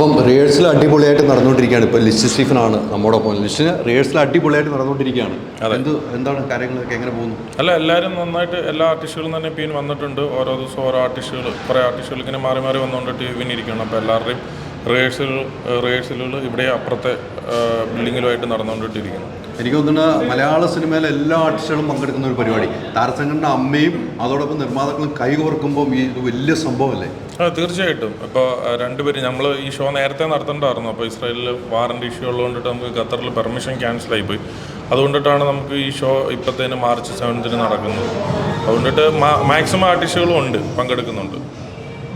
അപ്പം റിഹേഴ്സൽ അടിപൊളിയായിട്ട് നടന്നുകൊണ്ടിരിക്കുകയാണ്. ഇപ്പോൾ ലിസ്റ്റ് സ്റ്റീഫനാണ് നമ്മോടൊപ്പം. ലിസ്റ്റിന് റിഹേഴ്സൽ അടിപൊളിയായിട്ട് നടന്നുകൊണ്ടിരിക്കുകയാണ്. എന്താണ് കാര്യങ്ങളൊക്കെ എങ്ങനെ പോകുന്നു? എല്ലാവരും നന്നായിട്ട് എല്ലാ ആർട്ടിസ്റ്റുകളും തന്നെ ഇപ്പോൾ വന്നിട്ടുണ്ട്. ഓരോ ദിവസവും ഓരോ ആർട്ടിസ്റ്റുകൾ, കുറേ ആർട്ടിസ്റ്റുകൾ ഇങ്ങനെ മാറി മാറി വന്നുകൊണ്ടിട്ട് ഇരിക്കുകയാണ്. അപ്പോൾ എല്ലാവരുടെയും റിഹേഴ്സലുകൾ ഇവിടെ അപ്പുറത്തെ ബിൽഡിങ്ങിലുമായിട്ട് നടന്നുകൊണ്ടിരിക്കുന്നു. എനിക്ക് തോന്നുന്നു മലയാള സിനിമയിലെ എല്ലാ ആർട്ടിസ്റ്റുകളും പങ്കെടുക്കുന്ന ഒരു പരിപാടി. താരസംഘടന അമ്മയും അതോടൊപ്പം നിർമ്മാതാക്കളും കൈകോർക്കുമ്പോൾ ഈ വലിയ സംഭവമല്ലേ? തീർച്ചയായിട്ടും. ഇപ്പോൾ രണ്ടുപേരും നമ്മൾ ഈ ഷോ നേരത്തെ നടത്തേണ്ടതായിരുന്നു. അപ്പോൾ ഇസ്രായേലിൽ വാറൻ്റ് ഇഷ്യൂ ഉള്ളതുകൊണ്ടിട്ട് നമുക്ക് ഖത്തറിൽ പെർമിഷൻ ക്യാൻസലായിപ്പോയി. അതുകൊണ്ടിട്ടാണ് നമുക്ക് ഈ ഷോ ഇപ്പോഴത്തേന് March 7 നടക്കുന്നത്. അതുകൊണ്ടിട്ട് മാക്സിമം ആർട്ടിസ്റ്റുകളും ഉണ്ട്, പങ്കെടുക്കുന്നുണ്ട്.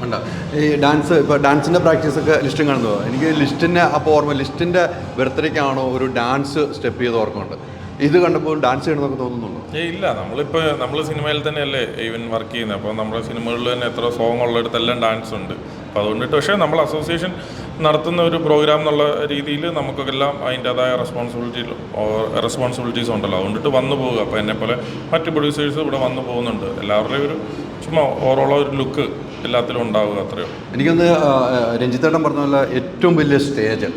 ഉണ്ട്. ഈ ഡാൻസ്, ഇപ്പോൾ ഡാൻസിൻ്റെ പ്രാക്ടീസൊക്കെ ലിസ്റ്റും കാണുന്നത് എനിക്ക് ലിസ്റ്റിൻ്റെ അപ്പോൾ ഓർമ്മ, ലിസ്റ്റിൻ്റെ ബർത്ത്ഡേക്കാണോ ഒരു ഡാൻസ് സ്റ്റെപ്പ് ചെയ്ത് ഓർക്കുന്നുണ്ട്. ഇത് കണ്ടപ്പോൾ ഡാൻസ് ചെയ്യണമെന്നൊക്കെ തോന്നുന്നുണ്ടോ? ഇല്ല, നമ്മൾ സിനിമയിൽ തന്നെയല്ലേ ഈവൻ വർക്ക് ചെയ്യുന്നത്. അപ്പോൾ നമ്മുടെ സിനിമകളിൽ തന്നെ എത്ര സോങ് ഉള്ളിടത്തെല്ലാം ഡാൻസ് ഉണ്ട്. അപ്പോൾ അതുകൊണ്ടിട്ട് പക്ഷേ നമ്മൾ അസോസിയേഷൻ നടത്തുന്ന ഒരു പ്രോഗ്രാം എന്നുള്ള രീതിയിൽ നമുക്കെല്ലാം അതിൻ്റേതായ റെസ്പോൺസിബിലിറ്റീസ് ഉണ്ടല്ലോ. അതുകൊണ്ടിട്ട് വന്നു പോവുക. അപ്പോൾ എന്നെപ്പോലെ മറ്റ് പ്രൊഡ്യൂസേഴ്സ് ഇവിടെ വന്നു പോകുന്നുണ്ട്. എല്ലാവരുടെയും ഒരു ചുമ്മാ ഓവറോൾ ഒരു ലുക്ക് എല്ലാത്തിലും ഉണ്ടാവുക, അത്രയോ. എനിക്കൊന്ന് രഞ്ജിത്തേട്ടൻ പറഞ്ഞ പോലെ ഏറ്റവും വലിയ സ്റ്റേജ്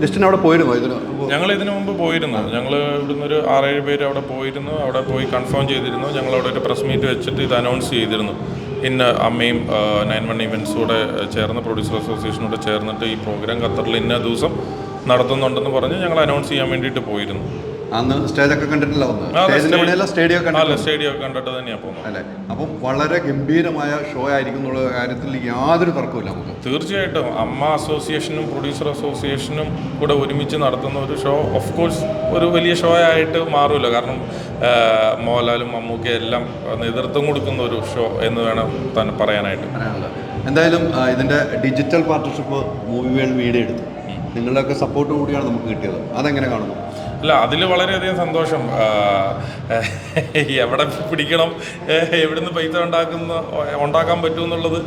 ലിസ്റ്റിന് അവിടെ പോയിരുന്നോ? ഞങ്ങൾ ഇതിനു മുമ്പ് പോയിരുന്നു. ഞങ്ങൾ ഇവിടുന്ന് ഒരു 6-7 പേര് അവിടെ പോയിരുന്നു. അവിടെ പോയി കൺഫേം ചെയ്തിരുന്നു. ഞങ്ങൾ അവിടെ ഒരു പ്രസ് മീറ്റ് വെച്ചിട്ട് ഇത് അനൗൺസ് ചെയ്തിരുന്നു. ഇന്ന് അമ്മയും 91 ഇവൻറ്റ്സൂടെ ചേർന്ന്, പ്രൊഡ്യൂസർ അസോസിയേഷനോട് ചേർന്നിട്ട് ഈ പ്രോഗ്രാം ഖത്തറിൽ ഇന്ന ദിവസം നടത്തുന്നുണ്ടെന്ന് പറഞ്ഞ് ഞങ്ങൾ അനൗൺസ് ചെയ്യാൻ വേണ്ടിയിട്ട് പോയിരുന്നു. അന്ന് സ്റ്റേജൊക്കെ കണ്ടിട്ടില്ല? സ്റ്റേഡിയം കണ്ടിട്ട് തന്നെയാണ് പോകുന്നത് അല്ലേ? അപ്പം വളരെ ഗംഭീരമായ ഷോ ആയിരിക്കും എന്നുള്ള കാര്യത്തിൽ യാതൊരു തർക്കമില്ല നമുക്ക്. തീർച്ചയായിട്ടും അമ്മ അസോസിയേഷനും പ്രൊഡ്യൂസർ അസോസിയേഷനും കൂടെ ഒരുമിച്ച് നടത്തുന്ന ഒരു ഷോ ഓഫ് കോഴ്സ് ഒരു വലിയ ഷോ ആയിട്ട് മാറില്ല. കാരണം മോഹൻലാലും മമ്മൂക്കയും എല്ലാം നേതൃത്വം കൊടുക്കുന്ന ഒരു ഷോ എന്ന് വേണം തന്നെ പറയാനായിട്ട്. എന്തായാലും ഇതിൻ്റെ digital partnership movie world video എടുത്തു. നിങ്ങളുടെയൊക്കെ സപ്പോർട്ട് കൂടിയാണ് നമുക്ക് കിട്ടിയത്. അതെങ്ങനെ കാണുന്നു? അല്ല, അതിൽ വളരെയധികം സന്തോഷം. എവിടെ പിടിക്കണം, എവിടുന്ന് പൈസ ഉണ്ടാക്കാൻ പറ്റുമെന്നുള്ളത്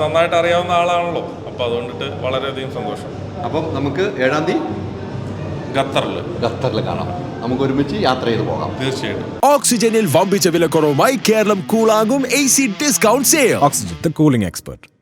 നന്നായിട്ട് അറിയാവുന്ന ആളാണല്ലോ. അപ്പോൾ അതുകൊണ്ടിട്ട് വളരെയധികം സന്തോഷം. അപ്പം നമുക്ക് 7-ാം തീയതി ഖത്തറിൽ കാണാം. നമുക്ക് ഒരുമിച്ച് യാത്ര ചെയ്ത് പോകാം. തീർച്ചയായിട്ടും. ഓക്സിജനിൽ വമ്പിച്ച വിലക്കുറവുമായി കേരളം കൂളാകും AC discount sale. Oxygen, the cooling expert.